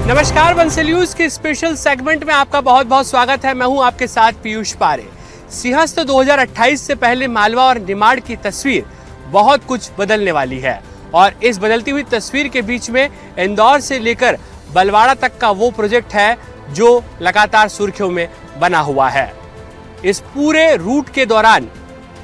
नमस्कार, बंसल न्यूज के special segment में आपका बहुत बहुत स्वागत है। मैं हूं आपके साथ पीयूष पारे। सिंहस्थ 2028 से पहले मालवा और निमाड़ की तस्वीर बहुत कुछ बदलने वाली है और इस बदलती हुई तस्वीर के बीच में इंदौर से लेकर बलवाड़ा तक का वो प्रोजेक्ट है जो लगातार सुर्खियों में बना हुआ है। इस पूरे रूट के दौरान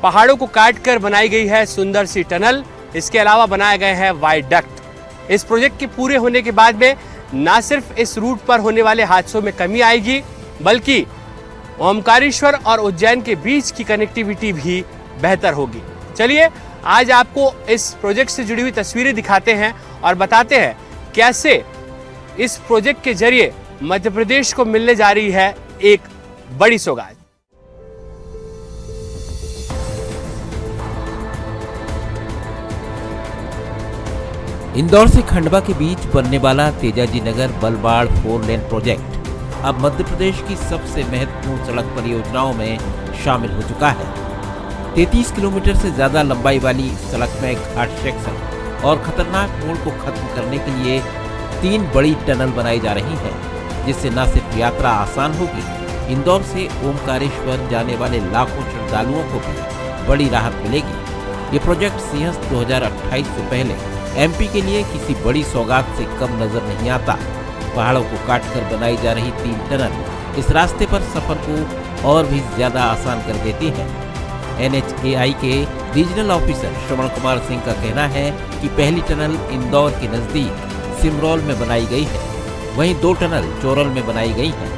पहाड़ों को काटकर बनाई गई है सुंदर सी टनल। इसके अलावा बनाए गए हैं वायडक्ट। इस प्रोजेक्ट के पूरे होने के बाद में न सिर्फ इस रूट पर होने वाले हादसों में कमी आएगी, बल्कि ओमकारेश्वर और उज्जैन के बीच की कनेक्टिविटी भी बेहतर होगी। चलिए आज आपको इस प्रोजेक्ट से जुड़ी हुई तस्वीरें दिखाते हैं और बताते हैं कैसे इस प्रोजेक्ट के जरिए मध्य प्रदेश को मिलने जा रही है एक बड़ी सौगात। इंदौर से खंडवा के बीच बनने वाला तेजाजी नगर बलवाड़ 4 लेन प्रोजेक्ट अब मध्य प्रदेश की सबसे महत्वपूर्ण सड़क परियोजनाओं में शामिल हो चुका है। 33 किलोमीटर से ज्यादा लंबाई वाली सड़क में घाट सेक्शन और खतरनाक मोड़ को खत्म करने के लिए 3 बड़ी टनल बनाई जा रही हैं, जिससे न सिर्फ यात्रा आसान होगी, इंदौर से ओमकारेश्वर जाने वाले लाखों श्रद्धालुओं को भी बड़ी राहत मिलेगी। ये प्रोजेक्ट सिंहस्थ 2028 से पहले एमपी के लिए किसी बड़ी सौगात से कम नजर नहीं आता। पहाड़ों को काटकर बनाई जा रही 3 टनल इस रास्ते पर सफर को और भी ज्यादा आसान कर देती है। NHAI के रीजनल ऑफिसर श्रवण कुमार सिंह का कहना है कि पहली टनल इंदौर के नजदीक सिमरौल में बनाई गई है, वहीं 2 टनल चोरल में बनाई गई है।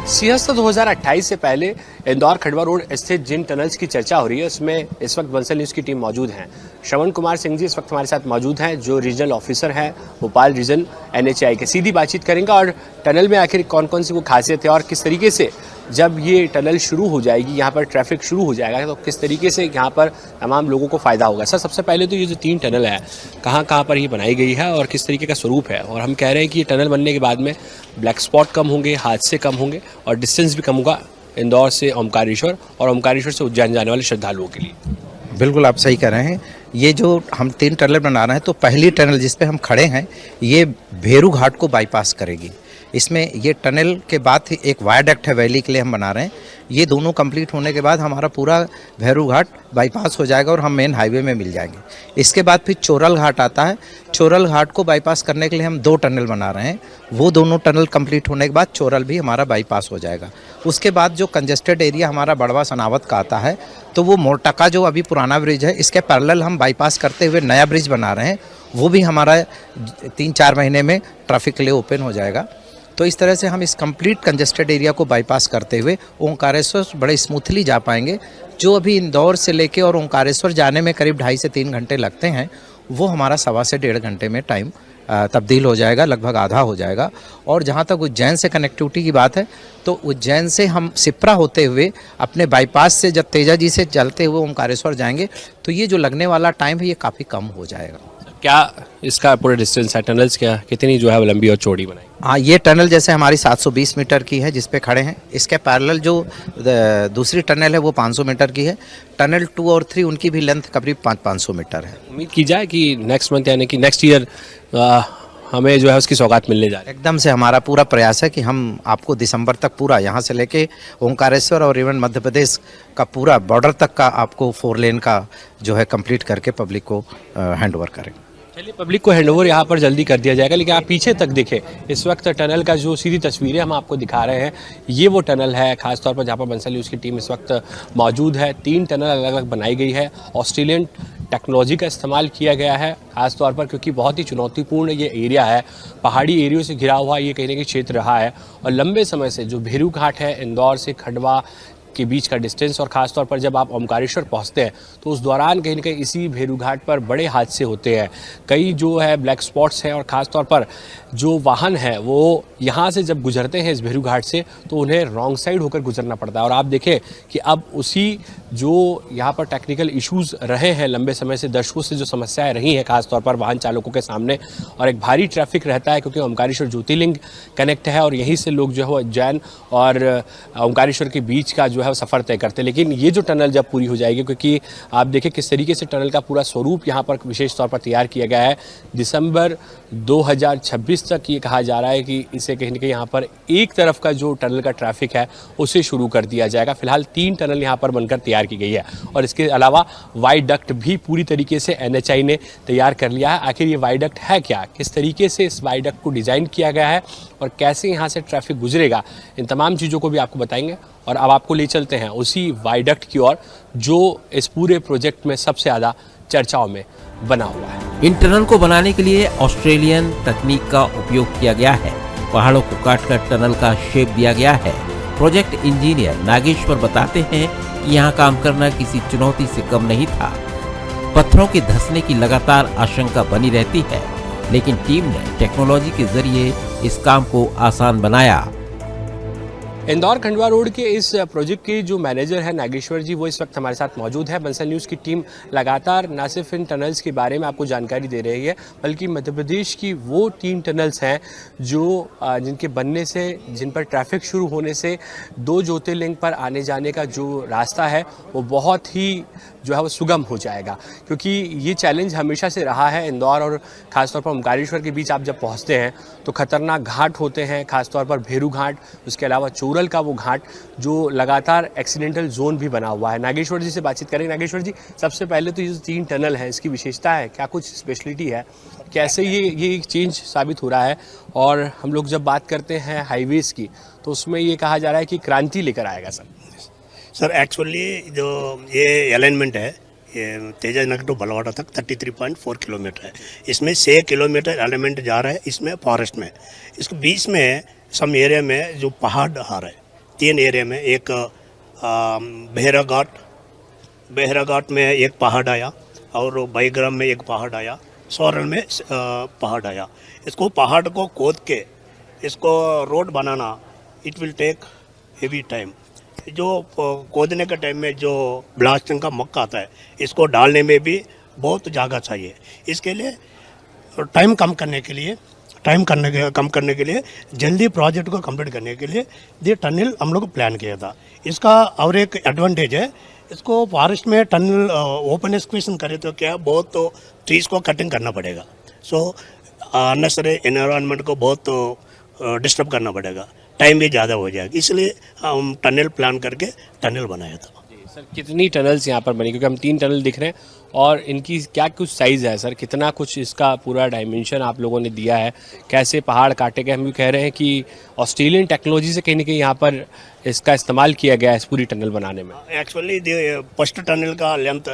सिंहस्थ 2028 से पहले इंदौर खंडवा रोड स्थित जिन टनल्स की चर्चा हो रही है उसमें इस वक्त बंसल न्यूज की टीम मौजूद है। श्रवण कुमार सिंह जी इस वक्त हमारे साथ मौजूद हैं, जो रीजनल ऑफिसर हैं भोपाल रीजन NHAI के। सीधी बातचीत करेंगे और टनल में आखिर कौन कौन सी वो खासियत है और किस तरीके से जब ये टनल शुरू हो जाएगी, यहाँ पर ट्रैफिक शुरू हो जाएगा, तो किस तरीके से यहाँ पर तमाम लोगों को फायदा होगा। सर, सबसे पहले तो ये जो 3 टनल है कहाँ कहाँ पर ये बनाई गई है और किस तरीके का स्वरूप है, और हम कह रहे हैं कि ये टनल बनने के बाद में ब्लैक स्पॉट कम होंगे, हादसे कम होंगे और डिस्टेंस भी कम होगा इंदौर से ओमकारेश्वर और ओमकारेश्वर से उज्जैन जाने वाले श्रद्धालुओं के लिए। बिल्कुल आप सही कह रहे हैं। ये जो हम 3 टनल बना रहे हैं, तो पहली टनल जिस पे हम खड़े हैं ये भेरू घाट को बाईपास करेगी। इसमें ये टनल के बाद एक वायडक्ट है वैली के लिए हम बना रहे हैं। ये दोनों कंप्लीट होने के बाद हमारा पूरा भैरू घाट बाईपास हो जाएगा और हम मेन हाईवे में मिल जाएंगे। इसके बाद फिर चोरल घाट आता है। चोरल घाट को बाईपास करने के लिए हम 2 टनल बना रहे हैं। वो दोनों टनल कंप्लीट होने के बाद चोरल भी हमारा बाईपास हो जाएगा। उसके बाद जो कंजेस्टेड एरिया हमारा बड़वा सनावत का आता है, तो वो मोरटका जो अभी पुराना ब्रिज है, इसके पैरेलल हम बाईपास करते हुए नया ब्रिज बना रहे हैं। वो भी हमारा 3-4 महीने में ट्रैफिक के लिए ओपन हो जाएगा। तो इस तरह से हम इस कंप्लीट कंजेस्टेड एरिया को बाईपास करते हुए ओंकारेश्वर बड़े स्मूथली जा पाएंगे। जो अभी इंदौर से लेके और ओंकारेश्वर जाने में करीब 2.5 से 3 घंटे लगते हैं, वो हमारा 1.25 से 1.5 घंटे में टाइम तब्दील हो जाएगा, लगभग आधा हो जाएगा। और जहाँ तक उज्जैन से कनेक्टिविटी की बात है, तो उज्जैन से हम सिप्रा होते हुए अपने बाईपास से जब तेजाजी से चलते हुए ओंकारेश्वर जाएंगे, तो ये जो लगने वाला टाइम है ये काफ़ी कम हो जाएगा। क्या इसका पूरा डिस्टेंस है, टनल्स क्या कितनी जो है लंबी और चौड़ी बनाई? हाँ, ये टनल जैसे हमारी 720 मीटर की है जिस पे खड़े हैं। इसके पैरेलल जो दूसरी टनल है वो 500 मीटर की है। टनल 2 और 3 उनकी भी लेंथ करीब 500 मीटर है। उम्मीद की जाए कि नेक्स्ट मंथ यानी कि नेक्स्ट ईयर हमें जो है उसकी सौगात मिलने जा रही है। एकदम से हमारा पूरा प्रयास है कि हम आपको दिसंबर तक पूरा यहाँ से लेके ओंकारेश्वर और इवन मध्य प्रदेश का पूरा बॉर्डर तक का आपको 4 लेन का जो है कंप्लीट करके पब्लिक को हैंड ओवर करेंगे। चलिए, पब्लिक को हैंडओवर यहाँ पर जल्दी कर दिया जाएगा, लेकिन आप पीछे तक देखें। इस वक्त टनल का जो सीधी तस्वीरें हम आपको दिखा रहे हैं, ये वो टनल है खासतौर पर जहाँ पर बंसल न्यूज़ की टीम इस वक्त मौजूद है। 3 टनल अलग अलग बनाई गई है। ऑस्ट्रेलियन टेक्नोलॉजी का इस्तेमाल किया गया है खासतौर पर, क्योंकि बहुत ही चुनौतीपूर्ण ये एरिया है, पहाड़ी एरियो से घिरा हुआ ये कहीं ना कहीं क्षेत्र रहा है। और लंबे समय से जो भेरू घाट है इंदौर से खंडवा के बीच का डिस्टेंस, और ख़ासतौर पर जब आप ओमकारेश्वर पहुंचते हैं तो उस दौरान कहीं ना कहीं इसी भेरू घाट पर बड़े हादसे होते हैं। कई जो है ब्लैक स्पॉट्स हैं और ख़ासतौर पर जो वाहन है वो यहाँ से जब गुजरते हैं इस भेरू घाट से तो उन्हें रॉन्ग साइड होकर गुजरना पड़ता है। और आप देखें कि अब उसी जो यहाँ पर टेक्निकल इश्यूज रहे हैं लंबे समय से, दशकों से जो समस्याएं रही हैं खासतौर पर वाहन चालकों के सामने, और एक भारी ट्रैफिक रहता है क्योंकि ओमकारेश्वर ज्योतिर्लिंग कनेक्ट है और यहीं से लोग जो है वो उज्जैन और ओमकारेश्वर के बीच का जो है वो सफ़र तय करते हैं। लेकिन ये जो टनल जब पूरी हो जाएगी, क्योंकि आप देखें किस तरीके से टनल का पूरा स्वरूप यहाँ पर विशेष तौर पर तैयार किया गया है, दिसंबर 2026 तक ये कहा जा रहा है कि इसे कहीं ना कहीं यहाँ पर एक तरफ का जो टनल का ट्रैफिक है उसे शुरू कर दिया जाएगा। फिलहाल 3 टनल यहाँ पर बनकर तैयार की गई है और इसके अलावा वाइडक्ट भी पूरी तरीके से NHAI ने तैयार कर लिया है। आखिर ये वाइडक्ट है क्या, किस तरीके से इस वाइडक्ट को डिज़ाइन किया गया है और कैसे यहाँ से ट्रैफिक गुजरेगा, इन तमाम चीज़ों को भी आपको बताएंगे। और अब आपको ले चलते हैं उसी वाइडक्ट की ओर जो इस पूरे प्रोजेक्ट में सबसे ज़्यादा चर्चाओं में बना हुआ है। इन टनल को बनाने के लिए ऑस्ट्रेलियन तकनीक का उपयोग किया गया है। पहाड़ों को काटकर टनल का शेप दिया गया है। प्रोजेक्ट इंजीनियर नागेश्वर बताते हैं कि यहाँ काम करना किसी चुनौती से कम नहीं था। पत्थरों के धंसने की लगातार आशंका बनी रहती है, लेकिन टीम ने टेक्नोलॉजी के जरिए इस काम को आसान बनाया। इंदौर खंडवा रोड के इस प्रोजेक्ट के जो मैनेजर है नागेश्वर जी, वो इस वक्त हमारे साथ मौजूद है। बंसल न्यूज़ की टीम लगातार न सिर्फ इन टनल्स के बारे में आपको जानकारी दे रही है, बल्कि मध्य प्रदेश की वो 3 टनल्स हैं जो जिनके बनने से, जिन पर ट्रैफिक शुरू होने से 2 ज्योतिर्लिंग पर आने जाने का जो रास्ता है वो बहुत ही जो है वो सुगम हो जाएगा। क्योंकि ये चैलेंज हमेशा से रहा है इंदौर और ख़ासतौर पर ओमकारेश्वर के बीच आप जब पहुँचते हैं तो खतरनाक घाट होते हैं, खासतौर पर भेरू घाट, उसके अलावा चोरल का वो घाट जो लगातार एक्सीडेंटल जोन भी बना हुआ है। नागेश्वर जी से बातचीत करेंगे। नागेश्वर जी, सबसे पहले तो ये जो 3 टनल है इसकी विशेषता है क्या, कुछ स्पेशलिटी है, कैसे ये चेंज साबित हो रहा है? और हम लोग जब बात करते हैं हाईवेज़ की तो उसमें ये कहा जा रहा है कि क्रांति लेकर आएगा सर। एक्चुअली जो ये अलाइनमेंट है, ये तेजा नगर टू बलवाड़ा तक 33.4 किलोमीटर है। इसमें 6 किलोमीटर एलिमेंट जा रहा है इसमें फॉरेस्ट में। इसके बीच में सम एरिया में जो पहाड़ आ रहा है, 3 एरिया में, एक बेहरा घाट में एक पहाड़ आया और बैग्राम में एक पहाड़ आया, सोरल में पहाड़ आया। इसको पहाड़ को खोद के इसको रोड बनाना it will take heavy time. जो खोदने के टाइम में जो ब्लास्टिंग का मक्का आता है इसको डालने में भी बहुत जगह चाहिए। इसके लिए टाइम कम करने के लिए जल्दी प्रोजेक्ट को कंप्लीट करने के लिए ये टनल हम लोग प्लान किया था। इसका और एक एडवांटेज है, इसको फॉरेस्ट में टनल ओपन एक्सक्वेशन करें तो क्या बहुत तो ट्रीज को कटिंग करना पड़ेगा, सो अननेसेसरी एनवायरनमेंट को बहुत डिस्टर्ब करना पड़ेगा, टाइम भी ज़्यादा हो जाएगा। इसलिए हम टनल प्लान करके टनल बनाया था। सर, कितनी टनल्स यहाँ पर बनी, क्योंकि हम 3 टनल दिख रहे हैं और इनकी क्या कुछ साइज़ है सर, कितना कुछ इसका पूरा डायमेंशन आप लोगों ने दिया है, कैसे पहाड़ काटे गए? हम भी कह रहे हैं कि ऑस्ट्रेलियन टेक्नोलॉजी से कहीं ना कहीं यहाँ पर इसका इस्तेमाल किया गया है इस पूरी टनल बनाने में। एक्चुअली फर्स्ट टनल का length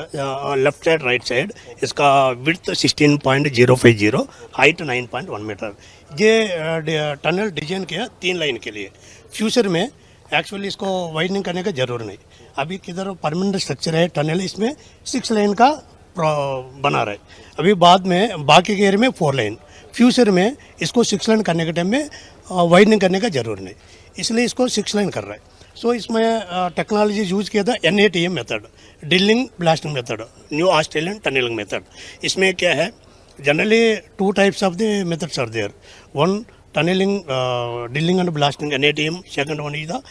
left side right side, इसका विड्थ 16.050, हाइट 9.1 मीटर। ये टनल डिजाइन किया 3 लाइन के लिए। फ्यूचर में एक्चुअली इसको वाइडनिंग करने का जरूर नहीं, अभी किधर परमानेंट स्ट्रक्चर है टनल, इसमें 6 लाइन का बना रहा है। अभी बाद में बाकी के एरिया में 4 लाइन, फ्यूचर में इसको 6 लाइन करने के टाइम में वाइडनिंग करने का जरूर नहीं, इसलिए इसको 6 लाइन कर रहा है। सो इसमें टेक्नोलॉजी यूज किया था NATM method, drilling blasting method, new Australian tunnelling method. इसमें क्या है, generally 2 types of the methods are there, one tunneling, drilling and blasting NATM, second one is the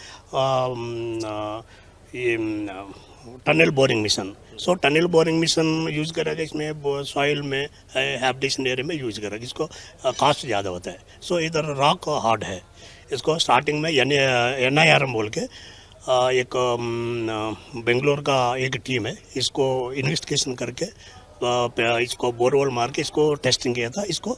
tunnel boring mission. So tunnel boring mission use करेगा, इसमें soil में habitation area में use करेगा, इसको cast ज़्यादा होता है। सो इधर रॉक हार्ड है, इसको स्टार्टिंग में NIRM बोल के एक बेंगलोर का एक टीम है, इसको इन्वेस्टिगेशन करके इसको बोरवेल मार के इसको टेस्टिंग किया था। इसको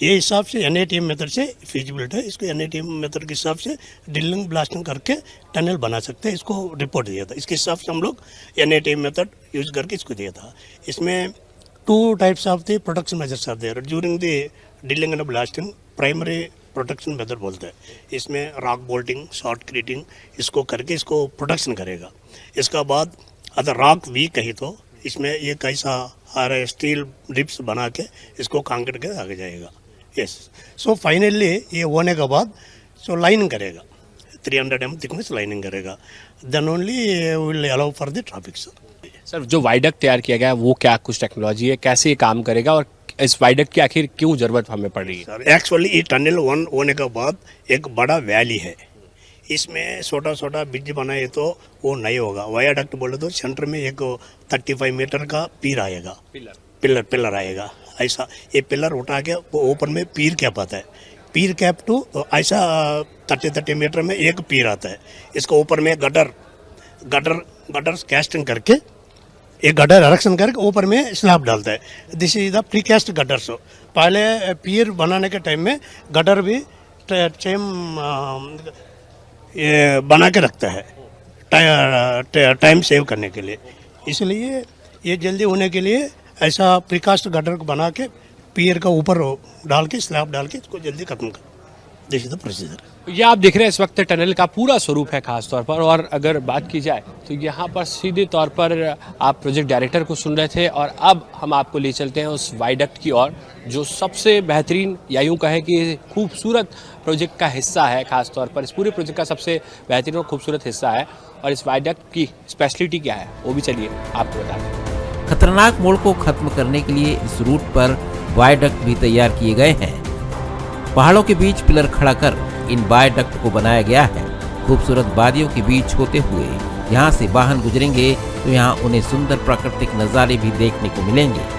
ये हिसाब से NATM मेथड से फिजिबिलिटी है, इसको NATM मेथड के हिसाब से ड्रिलिंग ब्लास्टिंग करके टनल बना सकते हैं, इसको रिपोर्ट दिया था। इसके हिसाब से हम लोग NATM मेथड यूज करके इसको दिया था। इसमें 2 types of the protection measures are there during the drilling and blasting. Primary protection method बोलते हैं, इसमें रॉक बोल्टिंग, शॉर्ट क्रीटिंग इसको करके इसको प्रोटेक्शन करेगा। इसका बाद अगर रॉक वीक है तो इसमें ये कैसा आ रहा है, स्टील रिप्स बना के इसको कांक्रीट के आगे जाएगा। यस, सो फाइनली ये होने के बाद सो लाइनिंग करेगा, 300 mm थिकनेस लाइनिंग करेगा, then only will allow for the traffic sir. Sir जो वाइडक्ट तैयार किया गया है वो क्या कुछ टेक्नोलॉजी है, कैसे ये काम करेगा और इस वाइडक्ट की आखिर क्यों जरूरत हमें पड़ रही है? सर एक्चुअली ये टनल वन होने के बाद एक बड़ा वैली है, इसमें छोटा छोटा ब्रिज बनाए तो वो नहीं होगा। वायाडक्ट बोले तो सेंटर में एक 35 मीटर का पीर आएगा, पिलर आएगा। ऐसा ये पिलर उठा के वो ऊपर में पीर कैप आता है, पीर कैप टू ऐसा 30 मीटर में एक पीर आता है। इसको ऊपर में गटर कैस्टिंग करके एक गटर एरेक्शन करके ऊपर में स्लैब डालता है। This is the precast gutters. पहले पीर बनाने के टाइम में गटर भी सेम ये बना के रखता है टाइम सेव करने के लिए, इसलिए ये जल्दी होने के लिए ऐसा प्रीकास्ट गटर को बना के पियर का ऊपर डाल के स्लैब डाल के इसको जल्दी खत्म कर। This is the procedure. ये आप देख रहे हैं इस वक्त टनल का पूरा स्वरूप है खास तौर पर, और अगर बात की जाए तो यहाँ पर सीधे तौर पर आप प्रोजेक्ट डायरेक्टर को सुन रहे थे, और अब हम आपको ले चलते हैं उस वाइडक्ट की ओर जो सबसे बेहतरीन या यूँ कहें कि खूबसूरत प्रोजेक्ट का हिस्सा है। खास तौर पर इस पूरे प्रोजेक्ट का सबसे बेहतरीन और खूबसूरत हिस्सा है, और इस वाइडक्ट की स्पेशलिटी क्या है वो भी चलिए आपको बता दें। खतरनाक मोड़ को खत्म करने के लिए इस रूट पर वायडक्ट भी तैयार किए गए हैं। पहाड़ों के बीच पिलर खड़ा कर इन वायडक्ट को बनाया गया है। खूबसूरत वादियों के बीच होते हुए यहाँ से वाहन गुजरेंगे तो यहाँ उन्हें सुंदर प्राकृतिक नज़ारे भी देखने को मिलेंगे।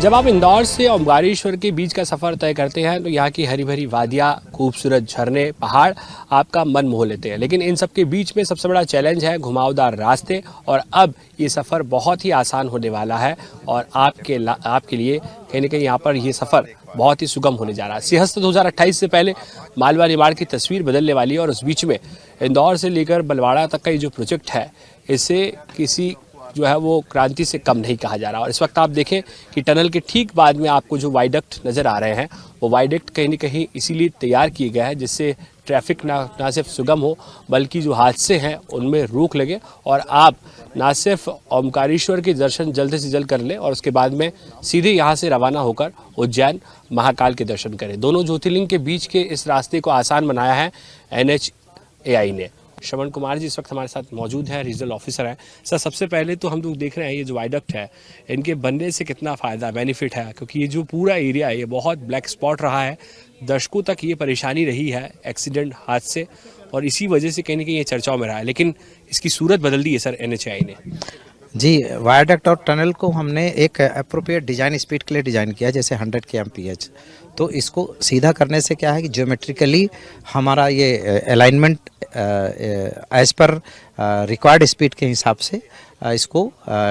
जब आप इंदौर से ओमकारेश्वर के बीच का सफ़र तय करते हैं तो यहाँ की हरी भरी वादियाँ, खूबसूरत झरने, पहाड़ आपका मन मोह लेते हैं, लेकिन इन सब के बीच में सबसे बड़ा चैलेंज है घुमावदार रास्ते। और अब ये सफ़र बहुत ही आसान होने वाला है, और आपके लिए कहीं ना कहीं यहाँ पर ये सफ़र बहुत ही सुगम होने जा रहा है। सिंहस्थ 2028 से पहले मालवा निमाड़ की तस्वीर बदलने वाली है, और उस बीच में इंदौर से लेकर बलवाड़ा तक का ये जो प्रोजेक्ट है इसे किसी जो है वो क्रांति से कम नहीं कहा जा रहा। और इस वक्त आप देखें कि टनल के ठीक बाद में आपको जो वाइडक्ट नज़र आ रहे हैं वो वाइडक्ट कहीं ना कहीं इसीलिए तैयार किए गए हैं जिससे ट्रैफिक ना सिर्फ सुगम हो बल्कि जो हादसे हैं उनमें रोक लगे, और आप ना सिर्फ ओमकारेश्वर के दर्शन जल्द से जल्द कर लें और उसके बाद में सीधे यहाँ से रवाना होकर उज्जैन महाकाल के दर्शन करें। दोनों ज्योतिर्लिंग के बीच के इस रास्ते को आसान बनाया है NHAI ने। श्रवण कुमार जी इस वक्त हमारे साथ मौजूद है, रीजनल ऑफिसर हैं। सर सबसे पहले तो हम लोग देख रहे हैं ये जो वाइडक्ट है इनके बनने से कितना फ़ायदा बेनिफिट है, क्योंकि ये जो पूरा एरिया है ये बहुत ब्लैक स्पॉट रहा है, दशकों तक ये परेशानी रही है एक्सीडेंट हादसे, और इसी वजह से कहीं ना कहीं ये चर्चाओं में रहा है, लेकिन इसकी सूरत बदल दी है सर NHAI ने। जी, वायडक्ट और टनल को हमने एक अप्रोप्रिएट डिज़ाइन स्पीड के लिए डिज़ाइन किया, जैसे 100 kmph। तो इसको सीधा करने से क्या है कि ज्योमेट्रिकली हमारा ये alignment as per required speed के हिसाब से इसको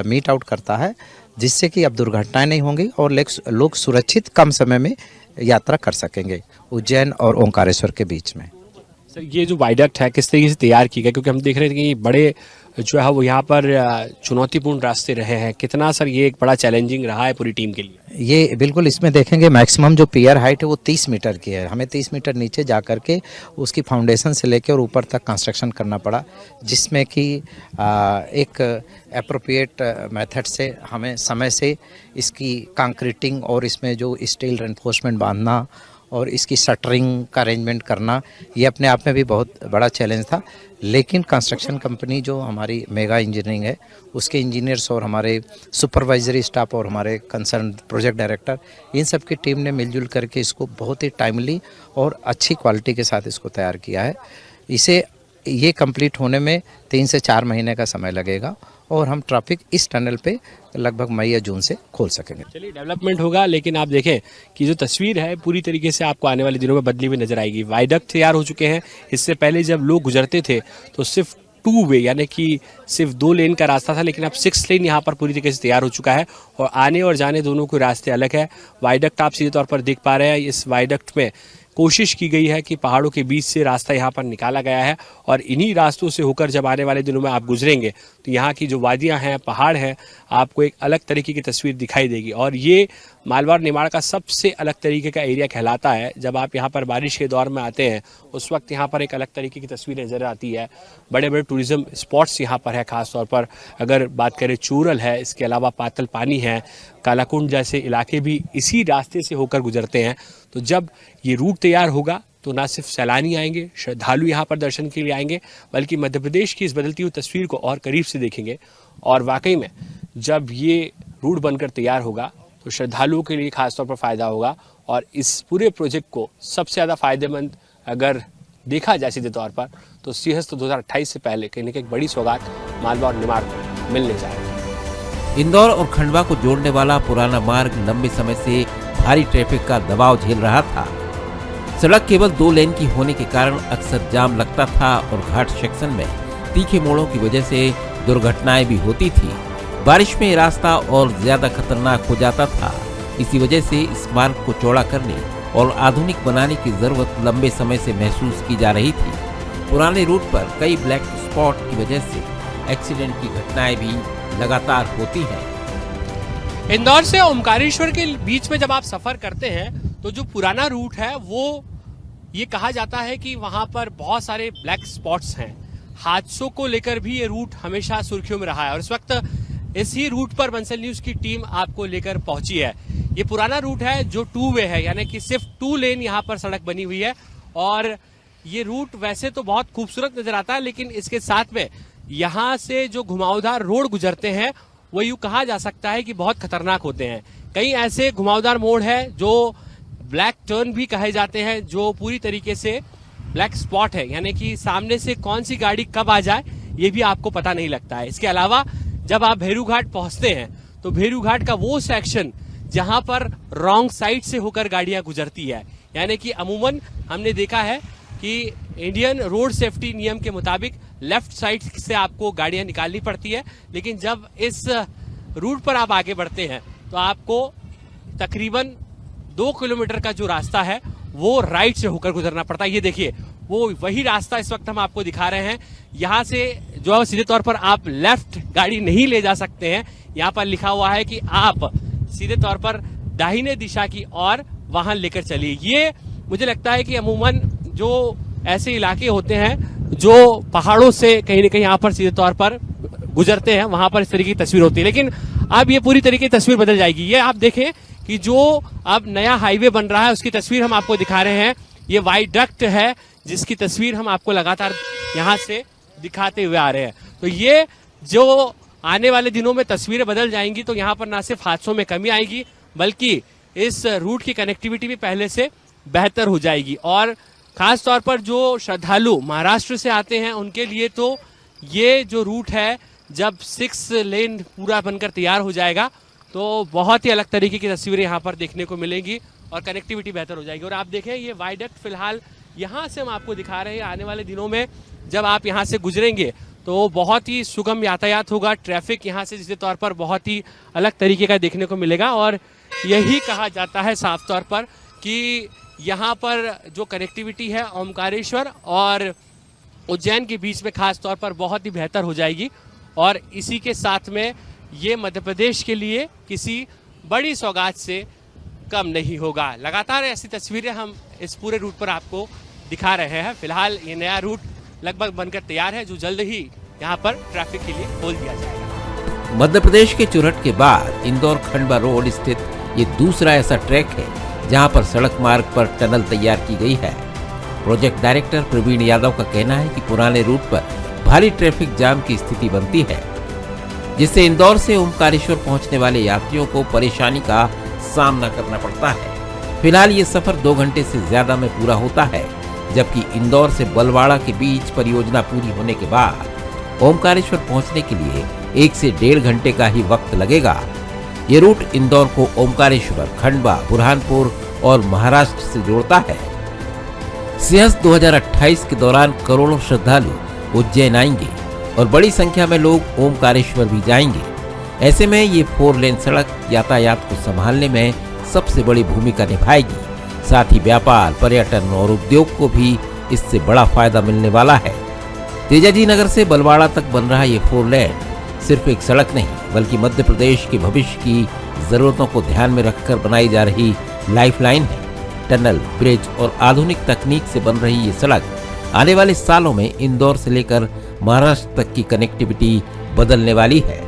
मीट आउट करता है, जिससे कि अब दुर्घटनाएं नहीं होंगी और लोग सुरक्षित कम समय में यात्रा कर सकेंगे उज्जैन और ओंकारेश्वर के बीच में। सर ये जो वाइडक्ट है किस तरीके से तैयार की गई, क्योंकि हम देख रहे थे कि बड़े जो है वो यहाँ पर चुनौतीपूर्ण रास्ते रहे हैं, कितना सर ये एक बड़ा चैलेंजिंग रहा है पूरी टीम के लिए? ये बिल्कुल, इसमें देखेंगे मैक्सिमम जो पियर हाइट है वो 30 मीटर की है। हमें 30 मीटर नीचे जा कर के उसकी फाउंडेशन से लेकर और ऊपर तक कंस्ट्रक्शन करना पड़ा, जिसमें कि एक एप्रोप्रिएट मेथड से हमें समय से इसकी कंक्रीटिंग और इसमें जो स्टील रेनफोर्समेंट बांधना और इसकी शटरिंग का अरेंजमेंट करना, ये अपने आप में भी बहुत बड़ा चैलेंज था। लेकिन कंस्ट्रक्शन कंपनी जो हमारी मेगा इंजीनियरिंग है उसके इंजीनियर्स और हमारे सुपरवाइजरी स्टाफ और हमारे कंसर्न प्रोजेक्ट डायरेक्टर, इन सब की टीम ने मिलजुल करके इसको बहुत ही टाइमली और अच्छी क्वालिटी के साथ इसको तैयार किया है। ये कंप्लीट होने में 3 से 4 महीने का समय लगेगा और हम ट्रैफिक इस टनल पे लगभग मई या जून से खोल सकेंगे। चलिए डेवलपमेंट होगा, लेकिन आप देखें कि जो तस्वीर है पूरी तरीके से आपको आने वाले दिनों में बदली हुई नजर आएगी। वाइडक्ट तैयार हो चुके हैं, इससे पहले जब लोग गुजरते थे तो सिर्फ 2 वे यानी कि सिर्फ 2 लेन का रास्ता था, लेकिन अब 6 लेन यहाँ पर पूरी तरीके से तैयार हो चुका है और आने और जाने दोनों के रास्ते अलग है। वाइडक्ट आप सीधे तौर पर देख पा रहे हैं, इस वाइडक्ट में कोशिश की गई है कि पहाड़ों के बीच से रास्ता यहाँ पर निकाला गया है और इन्हीं रास्तों से होकर जब आने वाले दिनों में आप गुजरेंगे तो यहाँ की जो वादियाँ हैं, पहाड़ हैं, आपको एक अलग तरीके की तस्वीर दिखाई देगी। और ये मालवा निमाड़ का सबसे अलग तरीके का एरिया कहलाता है। जब आप यहाँ पर बारिश के दौर में आते हैं उस वक्त यहाँ पर एक अलग तरीके की तस्वीर नज़र आती है। बड़े बड़े टूरिज़्म स्पॉट्स यहाँ पर है, ख़ास तौर पर अगर बात करें चूरल है, इसके अलावा पातल पानी है, कालाकुंड जैसे इलाके भी इसी रास्ते से होकर गुजरते हैं। तो जब ये रूट तैयार होगा तो ना सिर्फ सैलानी आएंगे, श्रद्धालु यहाँ पर दर्शन के लिए आएंगे, बल्कि मध्य प्रदेश की इस बदलती हुई तस्वीर को और करीब से देखेंगे। और वाकई में जब ये रूट बनकर तैयार होगा तो श्रद्धालुओं के लिए खासतौर पर फायदा होगा। और इस पूरे प्रोजेक्ट को सबसे ज़्यादा फायदेमंद अगर देखा जाए सीधे तौर पर तो सिंहस्थ 2028 से पहले कहीं ना कहीं बड़ी सौगात मालवा और निमाड़ को मिलने जा रही है। इंदौर और खंडवा को जोड़ने वाला पुराना मार्ग लंबे समय से भारी ट्रैफिक का दबाव झेल रहा था। सड़क केवल 2 लेन की होने के कारण अक्सर जाम लगता था और घाट सेक्शन में तीखे मोड़ों की वजह से दुर्घटनाएं भी होती थी। बारिश में रास्ता और ज्यादा खतरनाक हो जाता था। इसी वजह से इस मार्ग को चौड़ा करने और आधुनिक बनाने की जरूरत लंबे समय से महसूस की जा रही थी। पुराने रूट पर कई ब्लैक स्पॉट की वजह से एक्सीडेंट की घटनाएं भी लगातार होती हैं। इंदौर से ओमकारेश्वर के बीच में जब आप सफर करते हैं तो जो पुराना रूट है वो ये कहा जाता है कि वहां पर बहुत सारे ब्लैक स्पॉट्स हैं। हादसों को लेकर भी ये रूट हमेशा सुर्खियों में रहा है और इस वक्त इसी रूट पर बंसल न्यूज की टीम आपको लेकर पहुंची है। ये पुराना रूट है जो 2 वे है, यानी कि सिर्फ 2 लेन यहाँ पर सड़क बनी हुई है। और ये रूट वैसे तो बहुत खूबसूरत नजर आता है, लेकिन इसके साथ में यहाँ से जो घुमावदार रोड गुजरते हैं वो यूं कहा जा सकता है कि बहुत खतरनाक होते हैं। कई ऐसे घुमावदार मोड़ है जो ब्लैक टर्न भी कहे जाते हैं, जो पूरी तरीके से ब्लैक स्पॉट है, यानी कि सामने से कौन सी गाड़ी कब आ जाए ये भी आपको पता नहीं लगता है। इसके अलावा जब आप भेरू घाट पहुंचते हैं तो भेरू घाट का वो सेक्शन जहां पर रॉन्ग साइड से होकर गाड़ियां गुजरती है, यानी कि अमूमन हमने देखा है कि इंडियन रोड सेफ्टी नियम के मुताबिक लेफ्ट साइड से आपको गाड़ियां निकालनी पड़ती है, लेकिन जब इस रूट पर आप आगे बढ़ते हैं तो आपको तकरीबन 2 किलोमीटर का जो रास्ता है वो राइट से होकर गुजरना पड़ता है। ये देखिए वो वही रास्ता इस वक्त हम आपको दिखा रहे हैं। यहाँ से जो सीधे तौर पर आप लेफ्ट गाड़ी नहीं ले जा सकते हैं। यहाँ पर लिखा हुआ है कि आप सीधे तौर पर दाहिने दिशा की ओर वाहन लेकर चलिए। ये मुझे लगता है कि अमूमन जो ऐसे इलाके होते हैं जो पहाड़ों से कहीं ना कहीं यहाँ पर सीधे तौर पर गुजरते हैं, वहां पर इस तरीके की तस्वीर होती है। लेकिन अब ये पूरी तरीके की तस्वीर बदल जाएगी। ये आप देखें कि जो अब नया हाईवे बन रहा है उसकी तस्वीर हम आपको दिखा रहे हैं। ये वाइडक्ट है जिसकी तस्वीर हम आपको लगातार यहाँ से दिखाते हुए आ रहे हैं। तो ये जो आने वाले दिनों में तस्वीरें बदल जाएंगी तो यहाँ पर ना सिर्फ हादसों में कमी आएगी बल्कि इस रूट की कनेक्टिविटी भी पहले से बेहतर हो जाएगी। और खास तौर पर जो श्रद्धालु महाराष्ट्र से आते हैं उनके लिए तो ये जो रूट है जब 6 लेन पूरा बनकर तैयार हो जाएगा तो बहुत ही अलग तरीके की तस्वीरें यहाँ पर देखने को मिलेंगी और कनेक्टिविटी बेहतर हो जाएगी। और आप देखें ये वाइडक्ट फिलहाल यहाँ से हम आपको दिखा रहे हैं। आने वाले दिनों में जब आप यहाँ से गुजरेंगे तो बहुत ही सुगम यातायात होगा। ट्रैफिक यहाँ से जिस तौर पर बहुत ही अलग तरीके का देखने को मिलेगा और यही कहा जाता है साफ तौर पर कि यहाँ पर जो कनेक्टिविटी है ओमकारेश्वर और उज्जैन के बीच में खास तौर पर बहुत ही बेहतर हो जाएगी। और इसी के साथ में ये मध्य प्रदेश के लिए किसी बड़ी सौगात से कम नहीं होगा। लगातार ऐसी तस्वीरें हम इस पूरे रूट पर आपको दिखा रहे हैं। फिलहाल ये नया रूट लगभग बनकर तैयार है जो जल्द ही यहाँ पर ट्रैफिक के लिए खोल दिया जाएगा। मध्य प्रदेश के चुरट के बाद इंदौर खंडवा रोड स्थित ये दूसरा ऐसा ट्रैक है जहां पर सड़क मार्ग पर टनल तैयार की गई है। प्रोजेक्ट डायरेक्टर प्रवीण यादव का कहना है कि पुराने रूट पर भारी ट्रैफिक जाम की स्थिति बनती है जिससे इंदौर से ओमकारेश्वर पहुंचने वाले यात्रियों को परेशानी का सामना करना पड़ता है। फिलहाल ये सफर 2 घंटे से ज्यादा में पूरा होता है, जबकि इंदौर से बलवाड़ा के बीच परियोजना पूरी होने के बाद ओमकारेश्वर पहुंचने के लिए 1 से 1.5 घंटे का ही वक्त लगेगा। ये रूट इंदौर को ओमकारेश्वर, खंडवा, बुरहानपुर और महाराष्ट्र से जोड़ता है। सिंहस्थ 2028 के दौरान करोड़ों श्रद्धालु उज्जैन आएंगे और बड़ी संख्या में लोग ओमकारेश्वर भी जाएंगे। ऐसे में ये 4 लेन सड़क यातायात को संभालने में सबसे बड़ी भूमिका निभाएगी। साथ ही व्यापार, पर्यटन और उद्योग को भी इससे बड़ा फायदा मिलने वाला है। तेजाजी नगर से बलवाड़ा तक बन रहा ये 4 लेन सिर्फ एक सड़क नहीं बल्कि मध्य प्रदेश के भविष्य की जरूरतों को ध्यान में रखकर बनाई जा रही लाइफलाइन है। टनल, ब्रिज और आधुनिक तकनीक से बन रही ये सड़क आने वाले सालों में इंदौर से लेकर महाराष्ट्र तक की कनेक्टिविटी बदलने वाली है।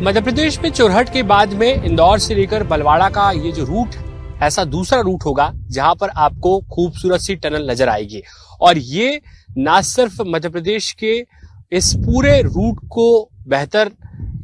मध्य प्रदेश में चुरहट के बाद में इंदौर से लेकर बलवाड़ा का ये जो रूट ऐसा दूसरा रूट होगा जहां पर आपको खूबसूरत सी टनल नजर आएगी। और ये ना सिर्फ मध्य प्रदेश के इस पूरे रूट को बेहतर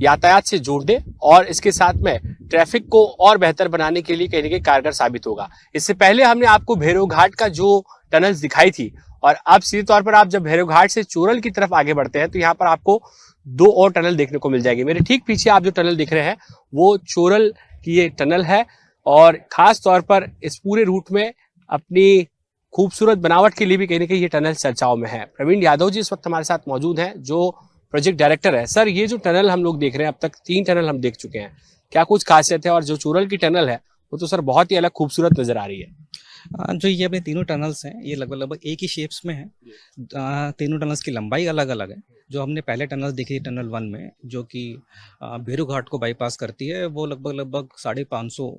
यातायात से जोड़ने और इसके साथ में ट्रैफिक को और बेहतर बनाने के लिए कहीं ना कहीं कारगर साबित होगा। इससे पहले हमने आपको भैरव घाट का जो टनल्स दिखाई थी, और अब सीधे तौर पर आप जब भैरव घाट से चोरल की तरफ आगे बढ़ते हैं तो यहाँ पर आपको 2 और टनल देखने को मिल जाएगी। मेरे ठीक पीछे आप जो टनल दिख रहे हैं वो चोरल की ये टनल है, और खास तौर पर इस पूरे रूट में अपनी खूबसूरत बनावट के लिए भी कहीं ना कहीं ये टनल चर्चाओं में है। प्रवीण यादव जी इस वक्त हमारे साथ मौजूद हैं, जो प्रोजेक्ट डायरेक्टर है। सर, ये जो टनल हम लोग देख रहे हैं, अब तक 3 टनल हम देख चुके हैं, क्या कुछ खासियत है? और जो चोरल की टनल है वो तो सर बहुत ही अलग खूबसूरत नजर आ रही है। जो ये अपने तीनों टनल्स हैं ये लगभग एक ही शेप्स में हैं। तीनों टनल्स की लंबाई अलग अलग है। जो हमने पहले टनल देखी टनल 1 में, जो कि भैरू घाट को बाईपास करती है, वो लगभग 550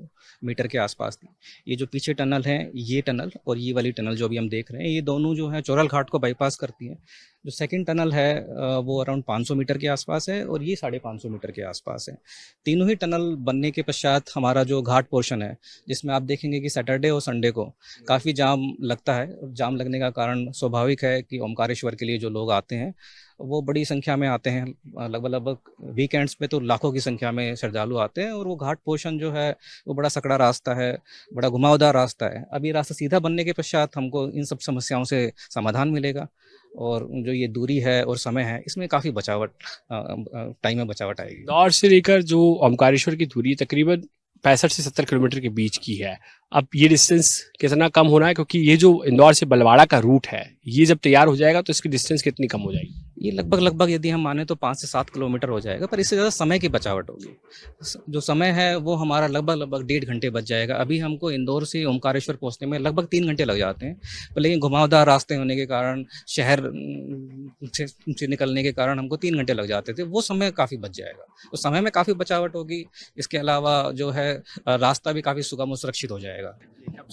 मीटर के आसपास थी। ये जो पीछे टनल है, ये टनल और ये वाली टनल जो अभी हम देख रहे हैं, ये दोनों जो है चोरल घाट को बाईपास करती है। जो सेकंड टनल है वो अराउंड 500 मीटर के आसपास है, और ये 550 मीटर के आसपास है। तीनों ही टनल बनने के पश्चात हमारा जो घाट पोर्शन है, जिसमें आप देखेंगे कि सैटरडे और संडे को काफ़ी जाम लगता है। जाम लगने का कारण स्वाभाविक है कि ओमकारेश्वर के लिए जो लोग आते हैं वो बड़ी संख्या में आते हैं। लगभग वीकेंड्स पे तो लाखों की संख्या में श्रद्धालु आते हैं, और वो घाट पोर्शन जो है वो बड़ा सकड़ा रास्ता है, बड़ा घुमावदार रास्ता है। अब ये रास्ता सीधा बनने के पश्चात हमको इन सब समस्याओं से समाधान मिलेगा, और जो ये दूरी है और समय है, इसमें काफ़ी बचावट, टाइम में बचावट आएगी। इंदौर से लेकर जो ओमकारेश्वर की दूरी तकरीबन 65 से 70 किलोमीटर के बीच की है। अब ये डिस्टेंस कितना कम होना है, क्योंकि ये जो इंदौर से बलवाड़ा का रूट है, ये जब तैयार हो जाएगा तो इसकी डिस्टेंस कितनी कम हो जाएगी? ये लगभग यदि हम माने तो 5 से 7 किलोमीटर हो जाएगा, पर इससे ज़्यादा समय की बचावट होगी। जो समय है वो हमारा लगभग 1.5 घंटे बच जाएगा। अभी हमको इंदौर से ओमकारेश्वर पहुंचने में लगभग 3 घंटे लग जाते हैं, पर लेकिन घुमावदार रास्ते होने के कारण, शहर से निकलने के कारण हमको 3 घंटे लग जाते थे। वो समय काफ़ी बच जाएगा, तो समय में काफ़ी बचावट होगी। इसके अलावा जो है रास्ता भी काफ़ी सुगम और सुरक्षित हो जाएगा।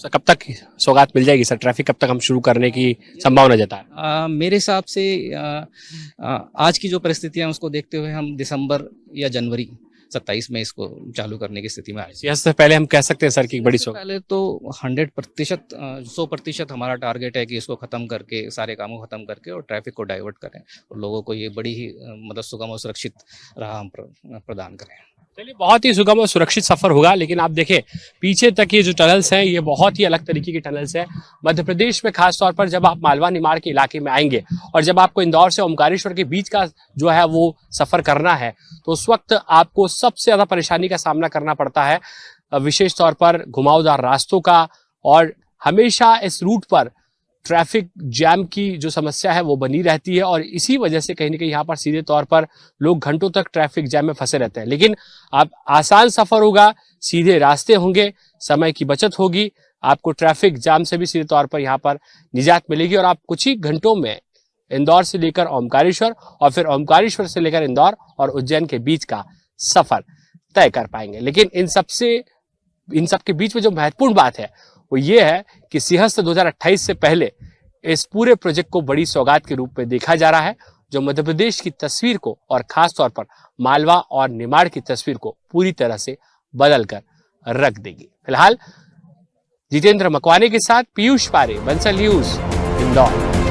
कब तक सौगात मिल जाएगी सर? ट्रैफिक कब तक हम शुरू करने की संभावना जता है? मेरे हिसाब से आज की जो परिस्थितियां उसको देखते हुए हम दिसंबर या जनवरी 27 में इसको चालू करने की स्थिति में आए। इससे पहले हम कह सकते हैं सर कि बड़ी सौगात? पहले तो 100%, 100% हमारा टारगेट है कि इसको खत्म करके, सारे कामों को खत्म करके और ट्रैफिक को डाइवर्ट करें, और लोगों को ये बड़ी ही मतलब सुगम और सुरक्षित राह हम प्रदान करें। चलिए, बहुत ही सुगम और सुरक्षित सफर होगा। लेकिन आप देखें पीछे तक ये जो टनल्स हैं, ये बहुत ही अलग तरीके की टनल्स हैं। मध्य प्रदेश में खास तौर पर जब आप मालवा निमाड़ के इलाके में आएंगे और जब आपको इंदौर से ओमकारेश्वर के बीच का जो है वो सफर करना है, तो उस वक्त आपको सबसे ज्यादा परेशानी का सामना करना पड़ता है, विशेष तौर पर घुमावदार रास्तों का। और हमेशा इस रूट पर ट्रैफिक जैम की जो समस्या है वो बनी रहती है, और इसी वजह से कहीं ना कहीं यहाँ पर सीधे तौर पर लोग घंटों तक ट्रैफिक जैम में फंसे रहते हैं। लेकिन अब आसान सफर होगा, सीधे रास्ते होंगे, समय की बचत होगी, आपको ट्रैफिक जाम से भी सीधे तौर पर यहाँ पर निजात मिलेगी, और आप कुछ ही घंटों में इंदौर से लेकर ओमकारेश्वर और फिर ओमकारेश्वर से लेकर इंदौर और उज्जैन के बीच का सफर तय कर पाएंगे। लेकिन इन सब के बीच में जो महत्वपूर्ण बात है वो ये है कि सिंहस्थ 2028 से पहले इस पूरे प्रोजेक्ट को बड़ी सौगात के रूप में देखा जा रहा है, जो मध्य प्रदेश की तस्वीर को और खास तौर पर मालवा और निमाड़ की तस्वीर को पूरी तरह से बदल कर रख देगी। फिलहाल जितेंद्र मकवाने के साथ पीयूष पारे, बंसल न्यूज, इंदौर।